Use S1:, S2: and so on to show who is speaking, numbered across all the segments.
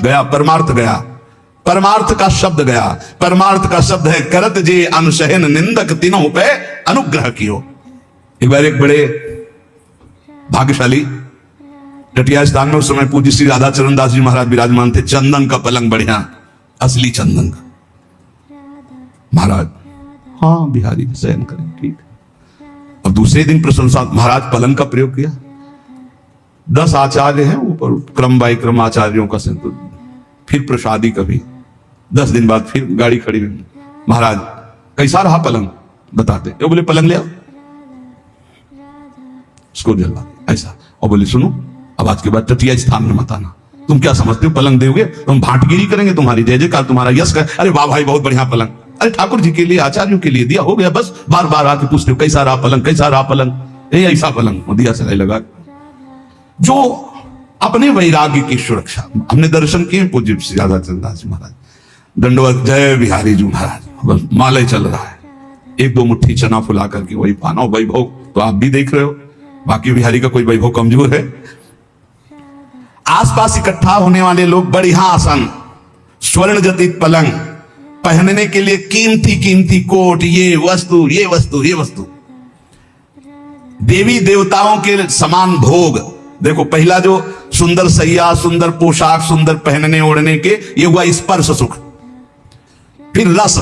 S1: गया, परमार्थ गया, परमार्थ का शब्द गया। परमार्थ का शब्द है करत जे अनुशहन निंदक तीनों पे अनुग्रह कियो। एक बार एक बड़े भाग्यशाली टटिया स्थान में उस समय पूज्य श्री राधा चरण दास जी महाराज विराजमान थे। चंदन का पलंग बढ़िया, असली चंदन का। महाराज हाँ बिहारी शयन करें, ठीक। और दूसरे दिन प्रशंसा, महाराज पलंग का प्रयोग किया। 10 आचार्य हैं ऊपर, क्रम बाई क्रम आचार्यों का संतुल। फिर प्रसादी कभी 10 दिन बाद फिर गाड़ी खड़ी हुई। महाराज कैसा रहा पलंग बताते? वो बोले पलंग ले आओ, उसको जलवा ऐसा। और बोले सुनो अब आज के बाद तटिया स्थान में मत आना। तुम क्या समझते हो पलंग दोगे तुम भाटगिरी करेंगे, तुम्हारी जय जयकार, तुम्हारा यश कर। अरे वाह भाई बहुत बढ़िया पलंग, अरे ठाकुर जी के लिए आचार्यों के लिए दिया, हो गया बस। बार बार आके पूछते हो कैसा रहा पलंग, कैसा रहा पलंग, ऐसा पलंग दिया सलाई लगा। जो अपने वैराग्य की सुरक्षा, हमने दर्शन किए पूज्य श्री राधा चरण दास जी महाराज, दंडवत जय बिहारी जी महाराज, बस माले चल रहा है। 1-2 मुट्ठी चना फुला करके वही पाना वैभव तो आप भी देख रहे हो। बाकी बिहारी का कोई वैभव कमजोर है। आसपास इकट्ठा होने वाले लोग बढ़िया आसन, स्वर्ण जटित पलंग, पहनने के लिए कीमती कीमती कोट, ये वस्तु ये वस्तु ये वस्तु, देवी देवताओं के समान भोग। देखो पहला जो सुंदर सैया, सुंदर पोशाक, सुंदर पहनने ओढ़ने के, ये हुआ स्पर्श सुख। फिर रस,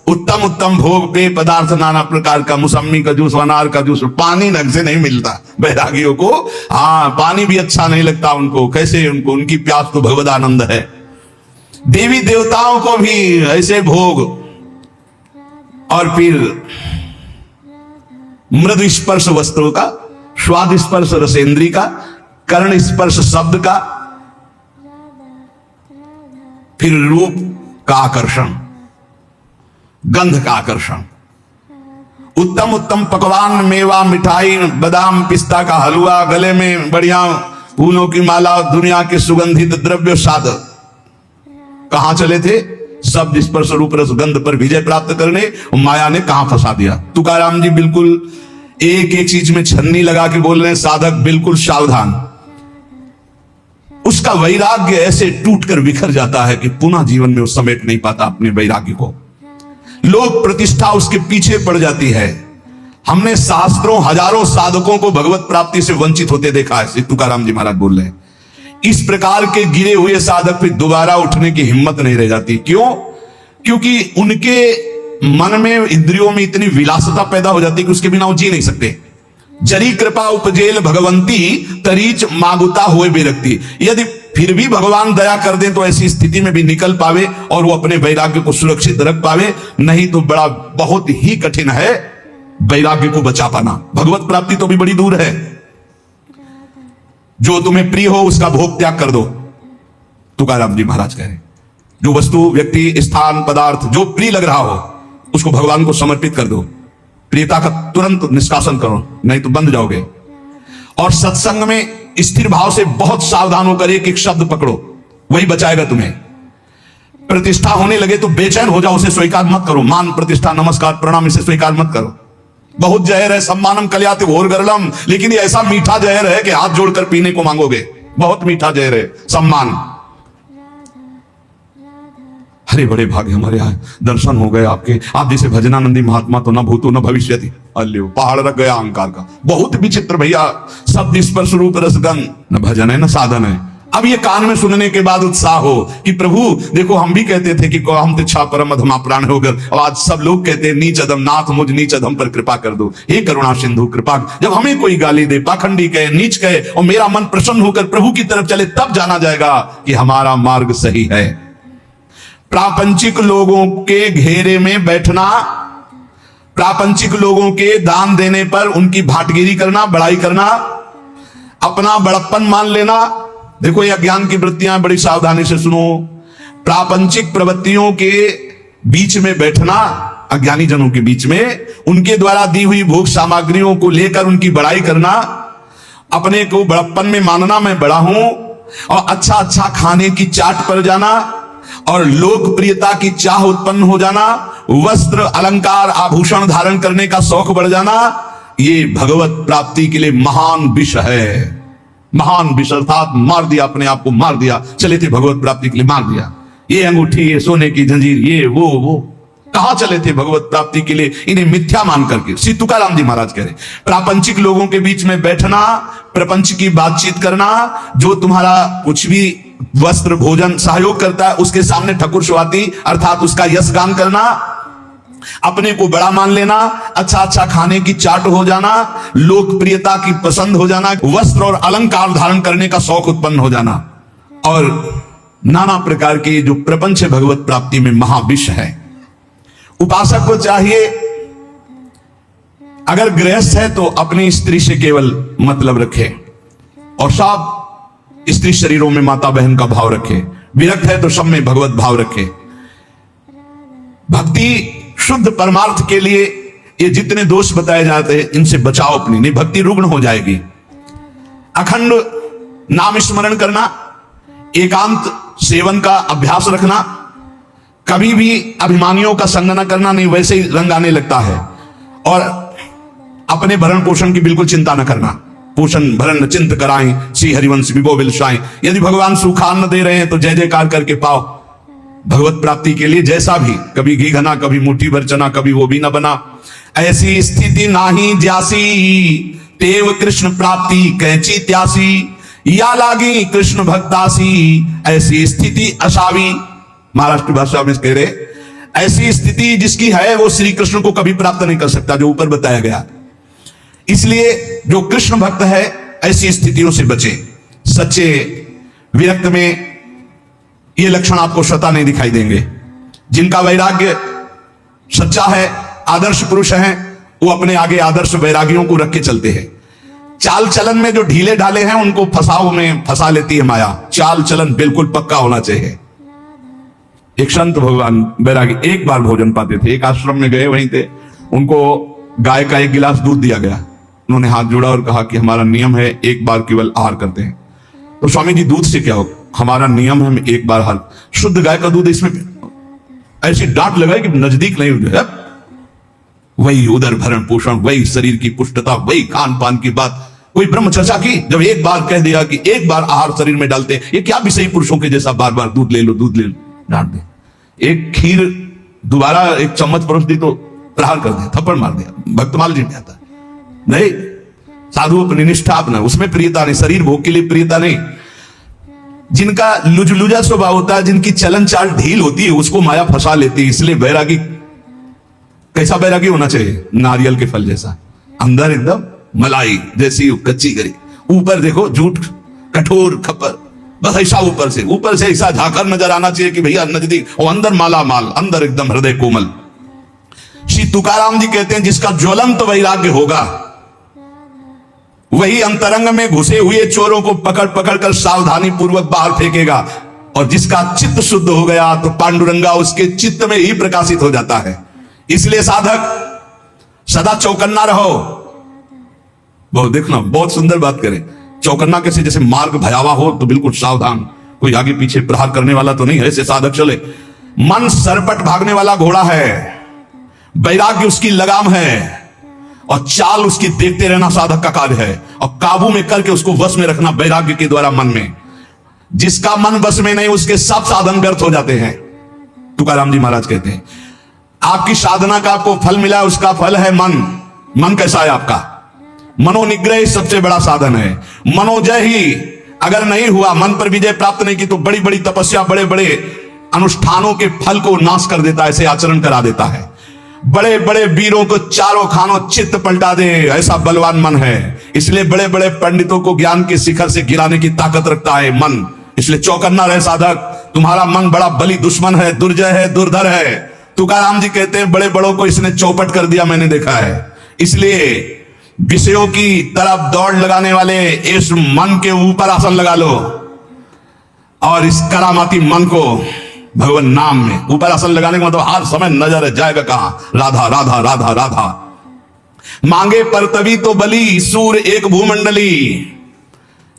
S1: उत्तम उत्तम भोग, पेय पदार्थ नाना प्रकार का, मौसमी का जूस, अनार का जूस। पानी ढंग से नहीं मिलता बैरागियों को, हाँ पानी भी अच्छा नहीं लगता उनको। कैसे उनको, उनकी प्यास तो भगवद आनंद है। देवी देवताओं को भी ऐसे भोग। और फिर मृदु स्पर्श वस्त्रों का, स्वाद स्पर्श रसेंद्री का, कर्ण स्पर्श शब्द का, फिर रूप का आकर्षण, गंध का आकर्षण, उत्तम उत्तम पकवान, मेवा, मिठाई, बादाम पिस्ता का हलवा, गले में बढ़िया फूलों की माला, दुनिया के सुगंधित द्रव्य साधक। कहां चले थे? शब्द स्पर्श रूप रस गंध पर विजय प्राप्त करने। माया ने कहां फंसा दिया? तुकाराम जी बिल्कुल एक एक चीज में छन्नी लगा के बोल रहे हैं, साधक बिल्कुल सावधान। उसका वैराग्य ऐसे टूटकर बिखर जाता है कि पुनः जीवन में वो समेट नहीं पाता अपने वैराग्य को। लोक प्रतिष्ठा उसके पीछे पड़ जाती है। हमने शास्त्रों हजारों साधकों को भगवत प्राप्ति से वंचित होते देखा है। तुकाराम जी महाराज बोल रहे हैं, इस प्रकार के गिरे हुए साधक फिर दोबारा उठने की हिम्मत नहीं रह जाती। क्यों? क्योंकि उनके मन में, इंद्रियों में इतनी विलासता पैदा हो जाती है कि उसके बिना वो जी नहीं सकते। जरी कृपा उपजेल भगवंती, तरीच मागुता हुए बेरखती। यदि फिर भी भगवान दया कर दें तो ऐसी स्थिति में भी निकल पावे और वो अपने वैराग्य को सुरक्षित रख पावे, नहीं तो बड़ा बहुत ही कठिन है वैराग्य को बचा पाना। भगवत प्राप्ति तो भी बड़ी दूर है। जो तुम्हें प्रिय हो उसका भोग त्याग कर दो, तुकाराम जी महाराज कह रहे। जो वस्तु, व्यक्ति, स्थान, पदार्थ जो प्रिय लग रहा हो उसको भगवान को समर्पित कर दो। प्रियता का तुरंत निष्कासन करो, नहीं तो बंध जाओगे। और सत्संग में स्थिर भाव से बहुत सावधान होकर एक एक शब्द पकड़ो, वही बचाएगा तुम्हें। प्रतिष्ठा होने लगे तो बेचैन हो जाओ, उसे स्वीकार मत करो। मान, प्रतिष्ठा, नमस्कार, प्रणाम, इसे स्वीकार मत करो। बहुत जहर है, सम्मानम कल्याति घोर गरलम, लेकिन ये ऐसा मीठा जहर है कि हाथ जोड़कर पीने को मांगोगे। बहुत मीठा जहर है सम्मान। अरे बड़े भाग्य हमारे यहाँ दर्शन हो गए आपके। आप जैसे भजनानंदी महात्मा तो न भूतो न भविष्यति। अल्ले पहाड़ रख गया अहंकार का। बहुत विचित्र भैया, शब्द स्पर्श रूप रसगंध, न भजन है न साधन है। अब ये कान में सुनने के बाद उत्साह हो कि प्रभु देखो, हम भी कहते थे कि हम तिच्छा परम अधमा प्राण होकर, और आज सब लोग कहते हैं नीच अधम, नाथ मुझ नीच अधम पर कृपा कर दो, हे करुणा सिंधु कृपा। जब हमें कोई गाली दे, पाखंडी कहे, नीच कहे, और मेरा मन प्रसन्न होकर प्रभु की तरफ चले, तब जाना जाएगा कि हमारा मार्ग सही है। प्रापंचिक लोगों के घेरे में बैठना, प्रापंचिक लोगों के दान देने पर उनकी भाटगिरी करना, बड़ाई करना, अपना बड़प्पन मान लेना। देखो ये अज्ञान की वृत्तियां, बड़ी सावधानी से सुनो। प्रापंचिक प्रवृत्तियों के बीच में बैठना, अज्ञानी जनों के बीच में, उनके द्वारा दी हुई भोग सामग्रियों को लेकर उनकी बड़ाई करना, अपने को बड़प्पन में मानना, मैं बड़ा हूं, और अच्छा अच्छा खाने की चाट पर जाना, और लोकप्रियता की चाह उत्पन्न हो जाना, वस्त्र अलंकार आभूषण धारण करने का शौक बढ़ जाना, ये भगवत प्राप्ति के लिए महान विष है। महान विष अर्थात मार दिया, अपने आप को मार दिया, चले थे भगवत प्राप्ति के लिए, मार दिया। ये अंगूठी, ये सोने की जंजीर, ये वो कहां चले थे भगवत प्राप्ति के लिए, इन्हें मिथ्या मान करके। श्री तुकाराम जी महाराज कह रहे, प्रापंचिक लोगों के बीच में बैठना, प्रपंच की बातचीत करना, जो तुम्हारा कुछ भी वस्त्र भोजन सहयोग करता है उसके सामने ठकुर स्वाति अर्थात उसका यश गान करना, अपने को बड़ा मान लेना, अच्छा अच्छा खाने की चाट हो जाना, लोकप्रियता की पसंद हो जाना, वस्त्र और अलंकार धारण करने का शौक उत्पन्न हो जाना, और नाना प्रकार के जो प्रपंच भगवत प्राप्ति में महाविष है। उपासक को चाहिए, अगर गृहस्थ है तो अपनी स्त्री से केवल मतलब रखे और सब स्त्री शरीरों में माता बहन का भाव रखे, विरक्त है तो सब में भगवत भाव रखे। भक्ति शुद्ध परमार्थ के लिए ये जितने दोष बताए जाते हैं इनसे बचाओ अपनी, नहीं भक्ति रुग्ण हो जाएगी। अखंड नाम स्मरण करना, एकांत सेवन का अभ्यास रखना, कभी भी अभिमानियों का संग न करना, नहीं वैसे ही रंग आने लगता है, और अपने भरण पोषण की बिल्कुल चिंता न करना। पोषण भरण चिंत कराएं, श्री हरिवंश विभो बिलसाएं। यदि भगवान सुखान्न दे रहे हैं तो जय जयकार करके पाओ भगवत प्राप्ति के लिए, जैसा भी, कभी घी घना, कभी मुट्ठी भर चना, कभी वो भी न बना। ऐसी स्थिति नाही ज्यासी, तेव कृष्ण प्राप्ति कैची त्यासी, या लागी कृष्ण भक्तासी, ऐसी स्थिति असावी। महाराष्ट्र भाषा में कह रहे, ऐसी स्थिति जिसकी है वो श्री कृष्ण को कभी प्राप्त नहीं कर सकता, जो ऊपर बताया गया। इसलिए जो कृष्ण भक्त है ऐसी स्थितियों से बचे। सच्चे विरक्त में ये लक्षण आपको स्वतः नहीं दिखाई देंगे। जिनका वैराग्य सच्चा है, आदर्श पुरुष हैं, वो अपने आगे आदर्श वैरागियों को रख के चलते हैं। चाल चलन में जो ढीले ढाले हैं उनको फसाओ में फंसा लेती है माया। चाल चलन बिल्कुल पक्का होना चाहिए। एक संत भगवान वैरागी एक बार भोजन पाते थे, एक आश्रम में गए, वहीं थे, उनको गाय का एक गिलास दूध दिया गया। उन्होंने हाथ जोड़ा और कहा कि हमारा नियम है एक बार केवल आहार करते हैं। तो स्वामी जी दूध से क्या हो, हमारा नियम है हम एक बार हर शुद्ध गाय का दूध, इसमें ऐसी डांट लगाई कि नजदीक नहीं उठे। वही उदर भरण पोषण, वही शरीर की पुष्टता, वही खान पान की बात, कोई ब्रह्म चर्चा की। जब एक बार कह दिया कि एक बार आहार शरीर में डालते, ये क्या विषयी पुरुषों के जैसा बार बार दूध ले लो दूध ले लो, डांट दे। एक खीर दोबारा एक चम्मच परोस दी तो प्रहार कर दिया, थप्पड़ मार दिया। भक्तमाल जी में आता नहीं, साधु अपनी निष्ठा अपना, उसमें प्रियता नहीं, शरीर भोग के लिए प्रियता नहीं। जिनका लुजलुजा स्वभाव होता है, जिनकी चलन चाल ढील होती है, उसको माया फंसा लेती है। इसलिए बैरागी, कैसा बैरागी होना चाहिए? नारियल के फल जैसा, अंदर एकदम मलाई जैसी कच्ची गरी, ऊपर देखो झूठ कठोर खप्पर, बस ऐसा ऊपर से ऐसा झाकर नजर आना चाहिए कि भैया नजदीक, और अंदर माला माल, अंदर एकदम हृदय कोमल। श्री तुकाराम जी कहते हैं जिसका ज्वलंत वैराग्य होगा वही अंतरंग में घुसे हुए चोरों को पकड़ पकड़ कर सावधानी पूर्वक बाहर फेंकेगा, और जिसका चित्त शुद्ध हो गया तो पांडुरंगा उसके चित्त में ही प्रकाशित हो जाता है। इसलिए साधक सदा चौकन्ना रहो। बहुत देखना, बहुत सुंदर बात करें, चौकन्ना कैसे? जैसे मार्ग भयावह हो तो बिल्कुल सावधान, कोई आगे पीछे प्रहार करने वाला तो नहीं है, ऐसे साधक चले। मन सरपट भागने वाला घोड़ा है, वैराग्य उसकी लगाम है, और चाल उसकी देखते रहना साधक का कार्य है, और काबू में करके उसको वश में रखना वैराग्य के द्वारा मन में। जिसका मन वश में नहीं उसके सब साधन व्यर्थ हो जाते हैं। तुकाराम जी महाराज कहते हैं आपकी साधना का आपको फल मिला, उसका फल है मन। मन कैसा है आपका? मनोनिग्रह सबसे बड़ा साधन है। मनोजय ही अगर नहीं हुआ, मन पर विजय प्राप्त नहीं की, तो बड़ी बड़ी तपस्या, बड़े बड़े अनुष्ठानों के फल को नाश कर देता है, ऐसे आचरण करा देता है। बड़े बड़े वीरों को चारों खानों चित्त पलटा दे, ऐसा बलवान मन है। इसलिए बड़े बड़े पंडितों को ज्ञान के शिखर से गिराने की ताकत रखता है मन। इसलिए चौकन्ना रहे साधक, तुम्हारा मन बड़ा बली दुश्मन है, दुर्जय है, दुर्धर है। तुकाराम जी कहते हैं बड़े बड़ों को इसने चौपट कर दिया, मैंने देखा है। इसलिए विषयों की तरफ दौड़ लगाने वाले इस मन के ऊपर आसन लगा लो, और इस करामाती मन को भगवान नाम में ऊपर आसन लगाने का मतलब हर समय नजर जाएगा कहां? राधा राधा राधा राधा। मांगे पर तभी तो बली, सूर एक भूमंडली।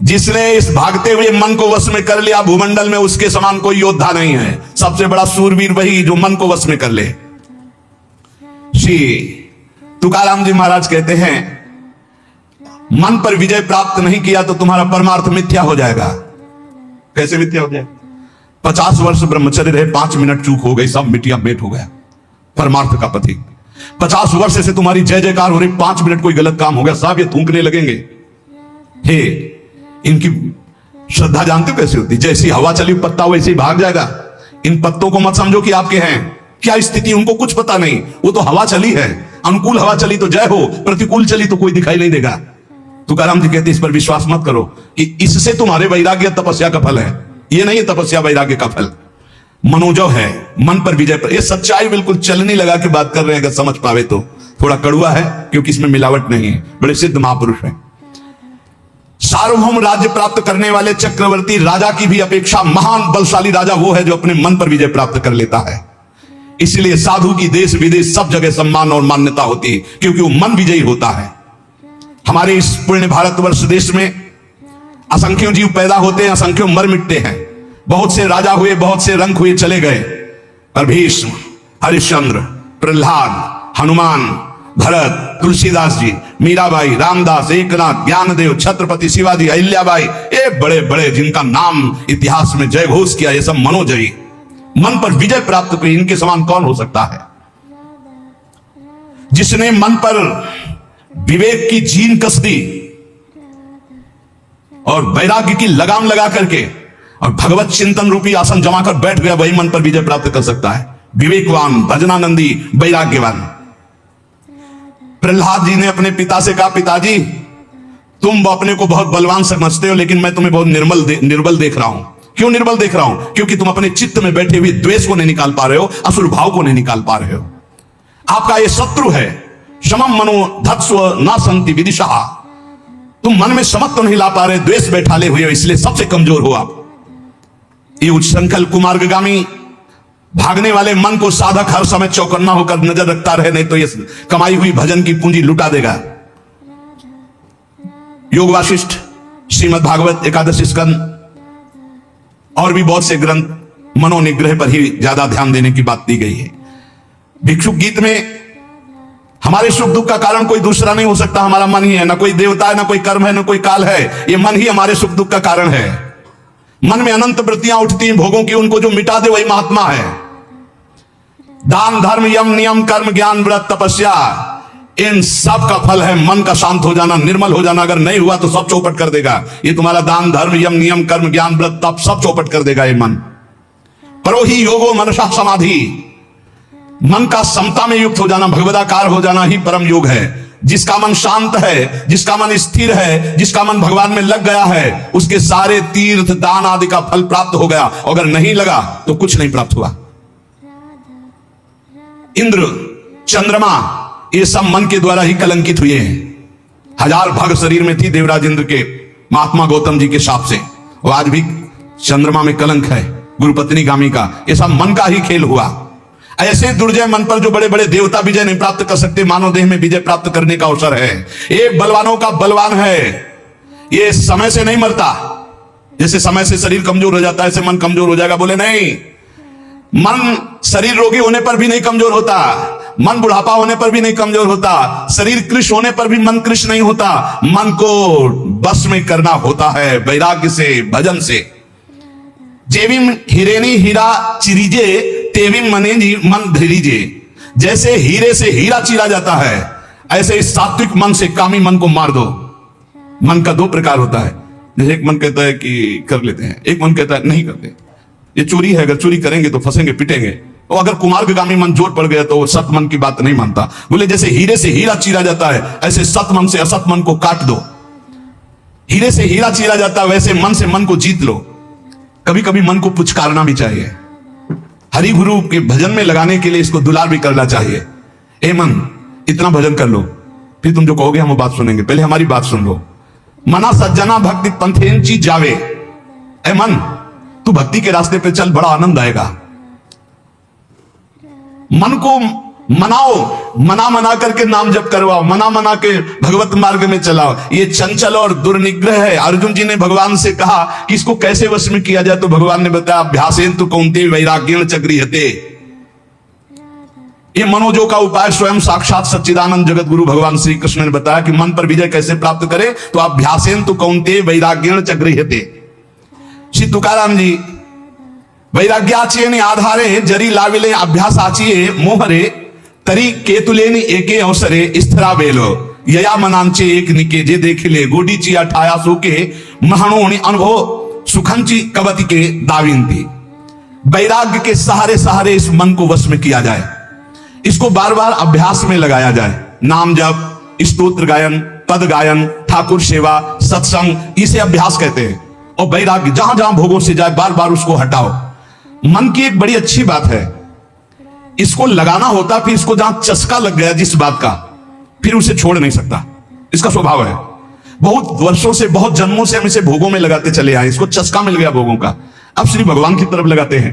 S1: जिसने इस भागते हुए मन को वश में कर लिया, भूमंडल में उसके समान कोई योद्धा नहीं है। सबसे बड़ा सूरवीर वही जो मन को वश में कर ले। श्री तुकाराम जी महाराज कहते हैं मन पर विजय प्राप्त नहीं किया तो तुम्हारा परमार्थ मिथ्या हो जाएगा। कैसे मिथ्या हो जाएगा? 50 वर्ष ब्रह्मचर्य रहे, 5 मिनट चूक हो गई, सब मिटिया मेट हो गया, परमार्थ का पथिक। 50 वर्ष से तुम्हारी जय जयकार हो रही, 5 मिनट कोई गलत काम हो गया, सब ये थूकने लगेंगे। हे, इनकी श्रद्धा जानते हो कैसे होती? जैसी हवा चली पत्ता वैसे ही भाग जाएगा। इन पत्तों को मत समझो कि आपके हैं, क्या स्थिति उनको कुछ पता नहीं, वो तो हवा चली है। अनुकूल हवा चली तो जय हो, प्रतिकूल चली तो कोई दिखाई नहीं देगा। तुकाराम जी कहते इस पर विश्वास मत करो कि इससे तुम्हारे वैराग्य तपस्या का फल है। ये नहीं है तपस्या वैराग्य का फल, मनोजव है, मन पर विजय पर। ये सच्चाई बिल्कुल चलनी लगा के बात कर रहे हैं, अगर समझ पावे तो। थोड़ा कड़वा है क्योंकि इसमें मिलावट नहीं है, बड़े सिद्ध महापुरुष हैं। सार्वभौम राज्य प्राप्त करने वाले चक्रवर्ती राजा की भी अपेक्षा महान बलशाली राजा वो है जो अपने मन पर विजय प्राप्त कर लेता है। इसलिए साधु की देश विदेश सब जगह सम्मान और मान्यता होती है, क्योंकि वो मन विजयी होता है। हमारे इस पुण्य भारतवर्ष देश में असंख्यों जीव पैदा होते हैं, असंख्यों मर मिटते हैं। बहुत से राजा हुए, बहुत से रंक हुए, चले गए, पर भीष्म, हरिश्चंद्र, प्रहलाद, हनुमान, भरत, तुलसीदास जी, मीराबाई, रामदास, एकनाथ, ज्ञानदेव, छत्रपति शिवाजी, अहिल्याबाई, ये बड़े बड़े जिनका नाम इतिहास में जय घोष किया, ये सब मनोजयी, मन पर विजय प्राप्त की। इनके समान कौन हो सकता है? जिसने मन पर विवेक की जीन कस दी और वैराग्य की लगाम लगा करके और भगवत चिंतन रूपी आसन जमा कर बैठ गया, वही मन पर विजय प्राप्त कर सकता है। विवेकवान, भजनानंदी, वैराग्यवान। प्रहलाद जी ने अपने पिता से कहा, पिताजी तुम अपने को बहुत बलवान समझते हो, लेकिन मैं तुम्हें बहुत निर्बल देख रहा हूं। क्यों निर्बल देख रहा हूं? क्योंकि तुम अपने चित्त में बैठे हुए द्वेष को नहीं निकाल पा रहे हो, असुर भाव को नहीं निकाल पा रहे हो। आपका ये शत्रु है। समम मनो धत्स्व न संति विदिशा। तुम मन में समत तो नहीं ला पा रहे, द्वेष बैठाले हुए हो, इसलिए सबसे कमजोर हो आप। ये उच्छृंखल कुमार्गगामी भागने वाले मन को साधक हर समय चौकन्ना होकर नजर रखता रहे, नहीं तो ये कमाई हुई भजन की पूंजी लुटा देगा। योग वाशिष्ठ, श्रीमद् भागवत, एकादश स्कंद और भी बहुत से ग्रंथ मनोनिग्रह पर ही ज्यादा ध्यान देने की बात दी गई है। भिक्षुक गीत में हमारे सुख दुख का कारण कोई दूसरा नहीं हो सकता, हमारा मन ही है। ना कोई देवता है, ना कोई कर्म है, ना कोई काल है, ये मन ही हमारे सुख दुख का कारण है। मन में अनंत वृत्तियां उठती हैं भोगों की, उनको जो मिटा दे वही महात्मा है। दान, धर्म, यम, नियम, कर्म, ज्ञान, व्रत, तपस्या, इन सब का फल है मन का शांत हो जाना, निर्मल हो जाना। अगर नहीं हुआ तो सब चौपट कर देगा ये तुम्हारा दान, धर्म, यम, नियम, कर्म, ज्ञान, व्रत, तप, सब चौपट कर देगा ये मन। परो ही योगो मनसा समाधि, मन का समता में युक्त हो जाना, भगवदाकार हो जाना ही परम योग है। जिसका मन शांत है, जिसका मन स्थिर है, जिसका मन भगवान में लग गया है, उसके सारे तीर्थ दान आदि का फल प्राप्त हो गया। अगर नहीं लगा तो कुछ नहीं प्राप्त हुआ। इंद्र, चंद्रमा, ये सब मन के द्वारा ही कलंकित हुए हैं। 1000 भग शरीर में थी देवराज इंद्र के, महात्मा गौतम जी के शाप से, और आज भी चंद्रमा में कलंक है गुरुपत्नी गामी का। ये सब मन का ही खेल हुआ। ऐसे दुर्जय मन पर जो बड़े बड़े देवता विजय नहीं प्राप्त कर सकते, मानव देह में विजय प्राप्त करने का अवसर है। एक बलवानों का बलवान है, ये समय से नहीं मरता। जैसे समय से शरीर कमजोर हो जाता है, ऐसे मन कमजोर हो जाएगा। बोले नहीं, मन शरीर रोगी होने पर भी नहीं कमजोर होता, मन बुढ़ापा होने पर भी नहीं कमजोर होता, शरीर कृश होने पर भी मन कृश नहीं होता। मन को बस में करना होता है वैराग्य से, भजन से। जेविम हिरेनी हीरा चिरीजे, तेविम मने मन धीरीजे। जैसे हीरे से हीरा चीरा जाता है, ऐसे इस सात्विक मन से कामी मन को मार दो। मन का 2 प्रकार होता है। जैसे एक मन कहता है कि कर लेते हैं, एक मन कहता है नहीं करते, ये चोरी है, अगर चोरी करेंगे तो फंसेंगे, पिटेंगे। और अगर कुमार्गगामी मन जोर पड़ गया तो वो सत मन की बात नहीं मानता। बोले जैसे हीरे से हीरा चीरा जाता है, ऐसे सत मन से असत मन को काट दो। हीरे से हीरा चीरा जाता है, वैसे मन से मन को जीत लो। कभी कभी मन को पुचकारना भी चाहिए, हरि गुरु के भजन में लगाने के लिए इसको दुलार भी करना चाहिए। ए मन, इतना भजन कर लो, फिर तुम जो कहोगे हम वो बात सुनेंगे, पहले हमारी बात सुन लो। मना सज्जना भक्ति पंथेंची जावे। ए मन, तू भक्ति के रास्ते पे चल, बड़ा आनंद आएगा। मन को मनाओ, मना करके नाम जप करवाओ, मना के भगवत मार्ग में चलाओ। ये चंचल और दुर्निग्रह है। अर्जुन जी ने भगवान से कहा कि इसको कैसे वश में किया जाए, तो भगवान ने बताया अभ्यासेन तु कौन्तेय वैराग्येण च गृह्यते। ये मनोजों का उपाय स्वयं साक्षात सच्चिदानंद जगत गुरु भगवान श्री कृष्ण ने बताया कि मन पर विजय कैसे प्राप्त करे। तो अभ्यासेन तो कौनते वैराग्येण च गृह्यते। श्री तुकाराम जी वैराग्याचे आधारे जरी लाविले अभ्यासाचिये मोहरे तरी केतुलेनी एके अवसरे स्थिरा बेलो यया मनांचे एक निके जे देखिले गोडीची अठाया सोके महाणोनी अनुभव सुखंची कवति के दाविंती। वैराग्य के सहारे सहारे इस मन को वश में किया जाए, इसको बार बार अभ्यास में लगाया जाए। नाम जप, स्तोत्र गायन, पद गायन, ठाकुर सेवा, सत्संग, इसे अभ्यास कहते हैं। और वैराग्य जहां जहां भोगों से जाए बार बार उसको हटाओ। मन की एक बड़ी अच्छी बात है, इसको लगाना होता, फिर इसको जहां चस्का लग गया जिस बात का, फिर उसे छोड़ नहीं सकता। इसका स्वभाव है। बहुत वर्षों से, बहुत जन्मों से हम इसे भोगों में लगाते चले आए, इसको चस्का मिल गया भोगों का। अब श्री भगवान की तरफ लगाते हैं,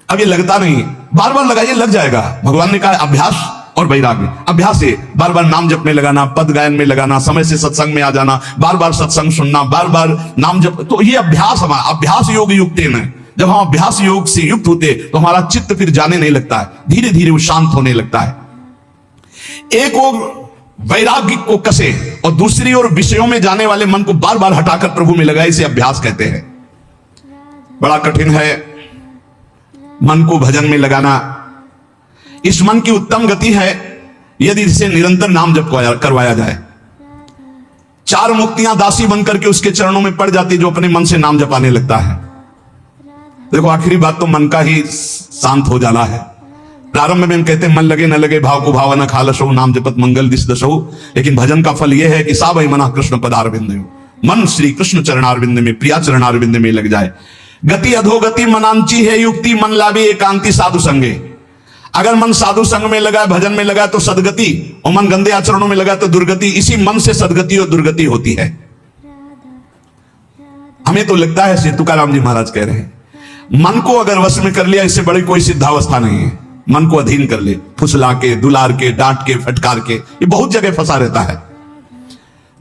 S1: अब ये लगता नहीं, बार बार लगाइए, लग जाएगा। भगवान ने कहा अभ्यास और वैराग्य। अभ्यास से बार बार नाम जप में लगाना, पद गायन में लगाना, समय से सत्संग में आ जाना, बार बार सत्संग सुनना, बार बार नाम जप, तो ये अभ्यास हमारा अभ्यास योग युक्त है। जब हम अभ्यास योग से युक्त होते तो हमारा चित्त फिर जाने नहीं लगता है, धीरे धीरे वो शांत होने लगता है। एक ओर वैराग्य को कसे और दूसरी ओर विषयों में जाने वाले मन को बार बार हटाकर प्रभु में लगाए, इसे अभ्यास कहते हैं। बड़ा कठिन है मन को भजन में लगाना। इस मन की उत्तम गति है यदि इसे निरंतर नाम जप करवाया जाए। 4 मुक्तियां दासी बनकर के उसके चरणों में पड़ जाती जो अपने मन से नाम जपाने लगता है। देखो आखिरी बात तो मन का ही शांत हो जाना है। प्रारंभ में हम कहते हैं मन लगे न लगे भाव को भावना खालसो नाम जपत मंगल दिस दशो, लेकिन भजन का फल यह है कि सावई मना कृष्ण पदारविंद, मन श्री कृष्ण चरणारविंद में, प्रिया चरणारविंद में लग जाए। गति अधोगति मनांची है युक्ति, मन लावी एकांति साधु संगे। अगर मन साधु संग में लगा, भजन में लगा तो सदगति, और मन गंदे आचरणों में लगा तो दुर्गति। इसी मन से सदगति और दुर्गति होती है। हमें तो लगता है, श्री तुकाराम जी महाराज कह रहे हैं, मन को अगर वश में कर लिया इससे बड़ी कोई सिद्धावस्था नहीं है। मन को अधीन कर ले, फुसला के, दुलार के, डांट के, फटकार के, ये बहुत जगह फंसा रहता है।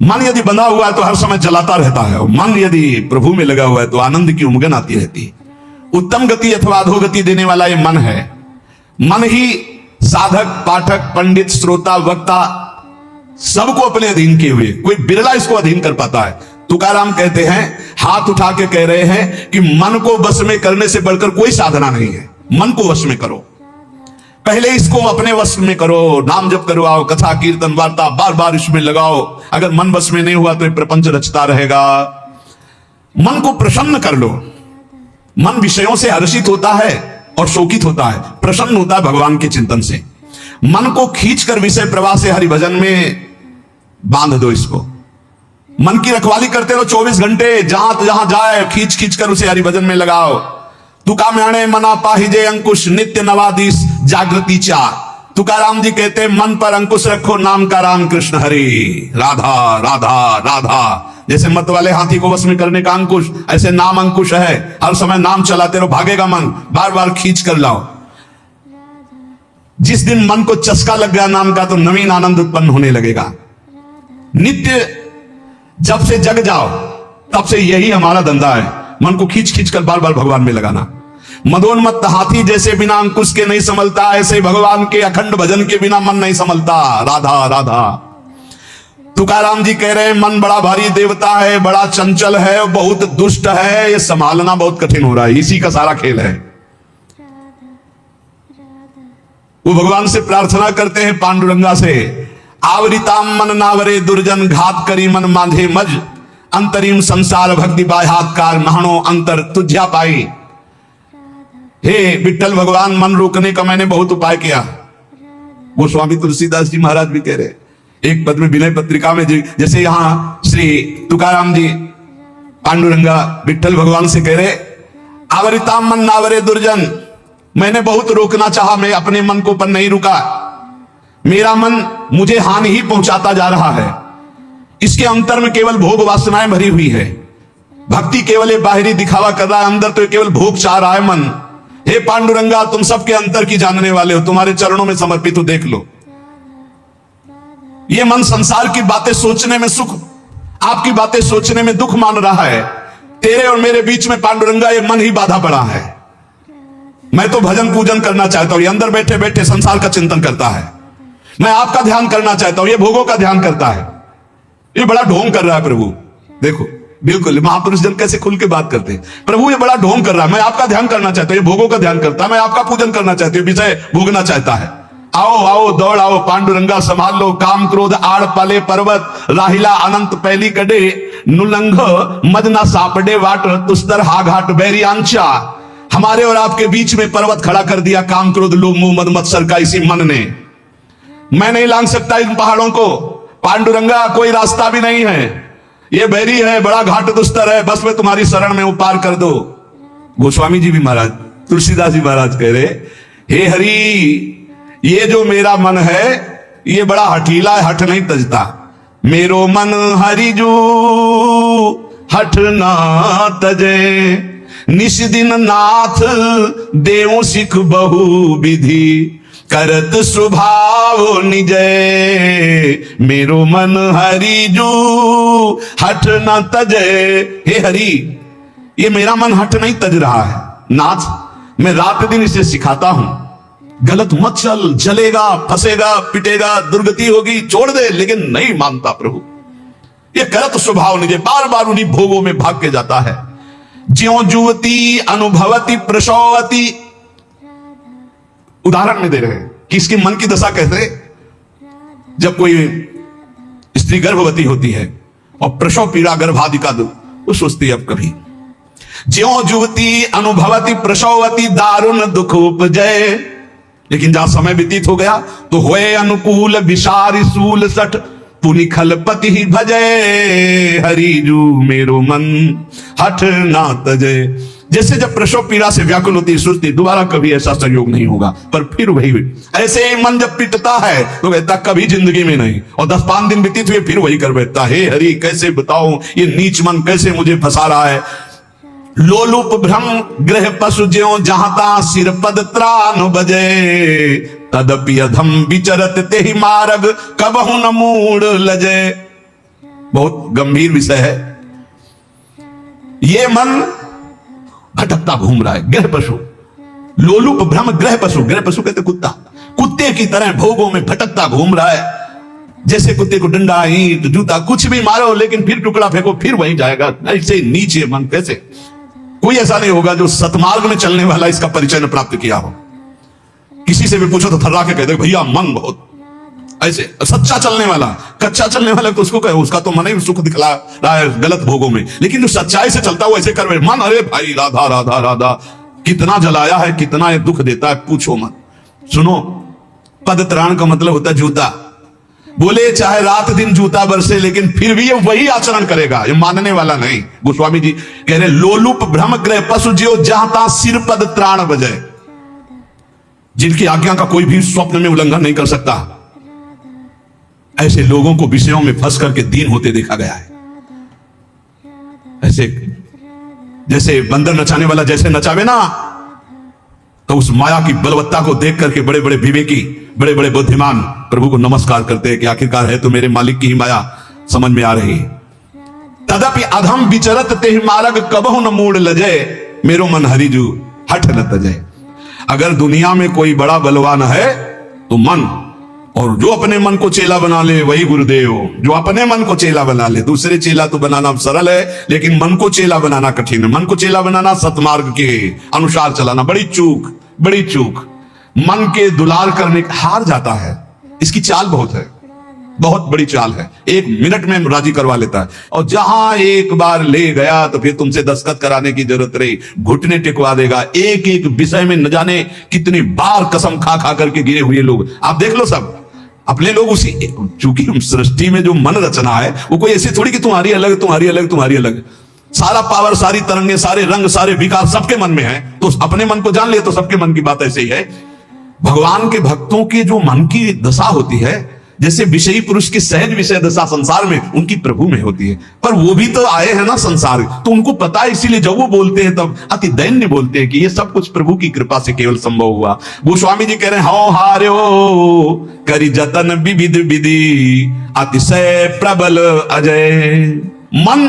S1: मन यदि बंधा हुआ है तो हर समय जलाता रहता है, और मन यदि प्रभु में लगा हुआ है तो आनंद की उमगन आती रहती है। उत्तम गति अथवा अधोगति देने वाला ये मन है। मन ही साधक, पाठक, पंडित, श्रोता, वक्ता सबको अपने अधीन किए हुए, कोई बिरला इसको अधीन कर पाता है। तुकाराम कहते हैं, हाथ उठा के कह रहे हैं कि मन को वश में करने से बढ़कर कोई साधना नहीं है। मन को वश में करो, पहले इसको अपने वश में करो, नाम जप करवाओ, कथा कीर्तन वार्ता बार बार इसमें लगाओ। अगर मन वश में नहीं हुआ तो ये प्रपंच रचता रहेगा। मन को प्रसन्न कर लो। मन विषयों से हर्षित होता है और शोकित होता है, प्रसन्न होता है भगवान के चिंतन से। मन को खींचकर विषय प्रवाह से हरि भजन में बांध दो। इसको मन की रखवाली करते रहो 24 घंटे, जहां जाए खींच खींच कर उसे हरि भजन में लगाओ। तुका म्याणे मना पाहिजे अंकुश, नित्य नवादिश जागृति चार। तुकाराम जी कहते हैं, मन पर अंकुश रखो, नाम का राम कृष्ण हरि, राधा राधा राधा। जैसे मत वाले हाथी को वश में करने का अंकुश, ऐसे नाम अंकुश है। हर समय नाम चलाते रहो, भागेगा मन, बार बार खींच कर लाओ। जिस दिन मन को चस्का लग गया नाम का तो नवीन आनंद उत्पन्न होने लगेगा। नित्य जब से जग जाओ तब से यही हमारा धंधा है, मन को खींच खींच कर बार बार भगवान में लगाना। मदोन्मत्त हाथी जैसे बिना अंकुश के नहीं संभलता, ऐसे भगवान के अखंड भजन के बिना मन नहीं संभलता। राधा राधा। तुकाराम जी कह रहे हैं, मन बड़ा भारी देवता है, बड़ा चंचल है, बहुत दुष्ट है, ये संभालना बहुत कठिन हो रहा है। इसी का सारा खेल है। वो भगवान से प्रार्थना करते हैं पांडुरंगा से, आवरिताम मन नावरे दुर्जन, घात करी मन मांधे मज, अंतरिम संसार भक्ति बाह्यात्कार, महाणो अंतर तुझ्या पाई। हे विठ्ठल भगवान, मन रोकने का मैंने बहुत उपाय किया। वो स्वामी तुलसीदास जी महाराज भी कह रहे, एक पद में विनय पत्रिका में, जैसे यहां श्री तुकाराम जी पांडुरंगा विठ्ठल भगवान से कह रहे, आवरिताम मन नावरे दुर्जन, मैंने बहुत रोकना चाहा, मैं अपने मन को पर नहीं रुका। मेरा मन मुझे हानि ही पहुंचाता जा रहा है। इसके अंतर में केवल भोग वासनाएं भरी हुई है। भक्ति केवल एक बाहरी दिखावा कर रहा है, अंदर तो केवल भोग चाह रहा है मन। हे पांडुरंगा, तुम सबके अंतर की जानने वाले हो, तुम्हारे चरणों में समर्पित हो, देख लो। ये मन संसार की बातें सोचने में सुख, आपकी बातें सोचने में दुख मान रहा है। तेरे और मेरे बीच में पांडुरंगा ये मन ही बाधा पड़ा है। मैं तो भजन पूजन करना चाहता हूं, ये अंदर बैठे बैठे संसार का चिंतन करता है। मैं आपका ध्यान करना चाहता हूं, ये भोगों का ध्यान करता है। ये बड़ा ढोंग कर रहा है प्रभु। देखो बिल्कुल महापुरुष जन कैसे खुल के बात करते हैं। प्रभु ये बड़ा ढोंग कर रहा है, मैं आपका ध्यान करना चाहता हूं, ये भोगों का ध्यान करता है। मैं आपका पूजन करना चाहती हूँ, विषय भोगना चाहता है। आओ आओ दौड़ आओ पांडुरंगा संभाल लो, काम क्रोध आड़ पाले पर्वत, राहिला अनंत पहली कड़े, नुलंघ मदना सापड़े वाट, तुस्तर हा घाट बैरी आंचा। हमारे और आपके बीच में पर्वत खड़ा कर दिया, काम क्रोध लोभ मोह मद मत्सर का इसी मन ने। मैं नहीं लांग सकता इन पहाड़ों को, पांडुरंगा कोई रास्ता भी नहीं है, ये बैरी है, बड़ा घाट दुस्तर है, बस मैं तुम्हारी शरण में पार कर दो। गोस्वामी जी भी महाराज, तुलसीदास जी महाराज कह रहे, हे हरि ये जो मेरा मन है ये बड़ा हठीला है, हठ नहीं तजता। मेरो मन हरिजू हठ ना तजे, निश दिन नाथ देव सिख बहु विधि, करत स्वभाव निजय। मेरो मन हरिजू हठ न तजे। हे हरि ये मेरा मन हठ नहीं तज रहा है नाथ, मैं रात दिन इसे सिखाता हूं, गलत मत चल, जलेगा फंसेगा पिटेगा दुर्गति होगी, छोड़ दे, लेकिन नहीं मानता प्रभु। ये करत स्वभाव निजे, बार बार उन्हीं भोगों में भाग के जाता है। ज्यों जुवती अनुभवती प्रसवती, उदाहरण में दे रहे हैं कि इसके मन की दशा कैसे, जब कोई स्त्री गर्भवती होती है और प्रसव पीड़ा गर्भादि का दुख, वो सोचती है अब कभी। ज्यों जुवती अनुभवती प्रसवती, दारुण दुख उपजय। लेकिन जहां समय व्यतीत हो गया तो होए अनुकूल, विषारी सूल सठ, पुनि खलपति ही भजय। हरिजू मेरो मन हठ ना तजय। जैसे जब प्रसव पीड़ा से व्याकुल होती, सोचती दोबारा कभी ऐसा संयोग नहीं होगा, पर फिर वही ऐसे ही मन जब पिटता है तो कहता कभी जिंदगी में नहीं, और 10-5 दिन व्यतीत हुए फिर वही कर बैठता। हे हरि कैसे बताऊं ये नीच मन कैसे मुझे फंसा रहा है। लोलुप भ्रम ग्रह पशु ज्यों जहां सिर पद त्राण बजे, तदपि अधम विचरत ते ही मार्ग कबहु न मूड लजे। बहुत गंभीर विषय है। ये मन भटकता घूम रहा है, ग्रह पशु, लोलुप भ्रम ग्रह पशु, ग्रह पशु कहते कुत्ता, कुत्ते की तरह भोगों में भटकता घूम रहा है। जैसे कुत्ते को डंडा ईंट जूता कुछ भी मारो लेकिन फिर टुकड़ा फेंको फिर वहीं जाएगा, ऐसे नीचे मन कैसे। कोई ऐसा नहीं होगा जो सतमार्ग में चलने वाला इसका परिचय न प्राप्त किया हो। किसी से भी पूछो तो थर्रा के कहते भैया मन बहुत ऐसे। सच्चा चलने वाला, कच्चा चलने वाला तो उसको कहे उसका तो मन ही सुख दिखला रहा है गलत भोगों में, लेकिन जो सच्चाई से चलता है ऐसे कर मन, अरे भाई राधा राधा राधा, कितना जलाया है, कितना ये दुख देता है, पूछो मत। सुनो, पद त्राण का मतलब होता है जूता। बोले चाहे रात दिन जूता बरसे लेकिन फिर भी ये वही आचरण करेगा, ये मानने वाला नहीं। गोस्वामी जी कह रहे लोलुप भ्रम ग्रह पशु ज्यों जहां सिर पद त्राण बजाए, जिनकी आज्ञा का कोई भी स्वप्न में उल्लंघन नहीं कर सकता, ऐसे लोगों को विषयों में फंस करके दीन होते देखा गया है। ऐसे जैसे बंदर नचाने वाला जैसे नचावे ना, तो उस माया की बलवत्ता को देख करके बड़े बड़े विवेकी बड़े बड़े बुद्धिमान प्रभु को नमस्कार करते हैं कि आखिरकार है तो मेरे मालिक की ही माया समझ में आ रही। तदपि अधम विचरत तेहि मार्ग कबहु न मूड लजय, मेरो मन हरिजू हठ न तजय। अगर दुनिया में कोई बड़ा बलवान है तो मन, और जो अपने मन को चेला बना ले वही गुरुदेव। जो अपने मन को चेला बना ले, दूसरे चेला तो बनाना सरल है लेकिन मन को चेला बनाना कठिन है। मन को चेला बनाना सतमार्ग के अनुसार चलाना बड़ी चूक, बड़ी चूक। मन के दुलार करने हार जाता है, इसकी चाल बहुत है, बहुत बड़ी चाल है। 1 मिनट में राजी करवा लेता है, और जहां एक बार ले गया तो फिर तुमसे दस्तखत कराने की जरूरत रही, घुटने टिकवा देगा। एक एक विषय में न जाने कितनी बार कसम खा खा करके गिरे हुए लोग आप देख लो। सब अपने लोग उसी, चूंकि सृष्टि में जो मन रचना है वो कोई ऐसी थोड़ी कि तुम्हारी अलग तुम्हारी अलग तुम्हारी अलग। सारा पावर, सारी तरंगे, सारे रंग, सारे विकार सबके मन में है। तो अपने मन को जान लिया तो सबके मन की बात ऐसे ही है। भगवान के भक्तों की जो मन की दशा होती है, जैसे विषयी पुरुष की सहज विषय दशा संसार में उनकी प्रभु में होती है, पर वो भी तो आए हैं ना संसार, तो उनको पता है, इसीलिए जब वो बोलते हैं तब अति दैन्य बोलते हैं कि ये सब कुछ प्रभु की कृपा से केवल संभव हुआ। गोस्वामी जी कह रहे हैं हौ हार्यो करी जतन विविध विधि, अतिशय प्रबल अजय। मन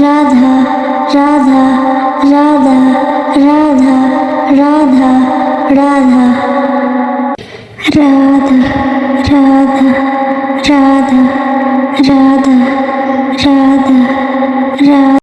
S2: राधा राधा राधा राधा राधा राधा राधा राधा राधा राधा राधा राधा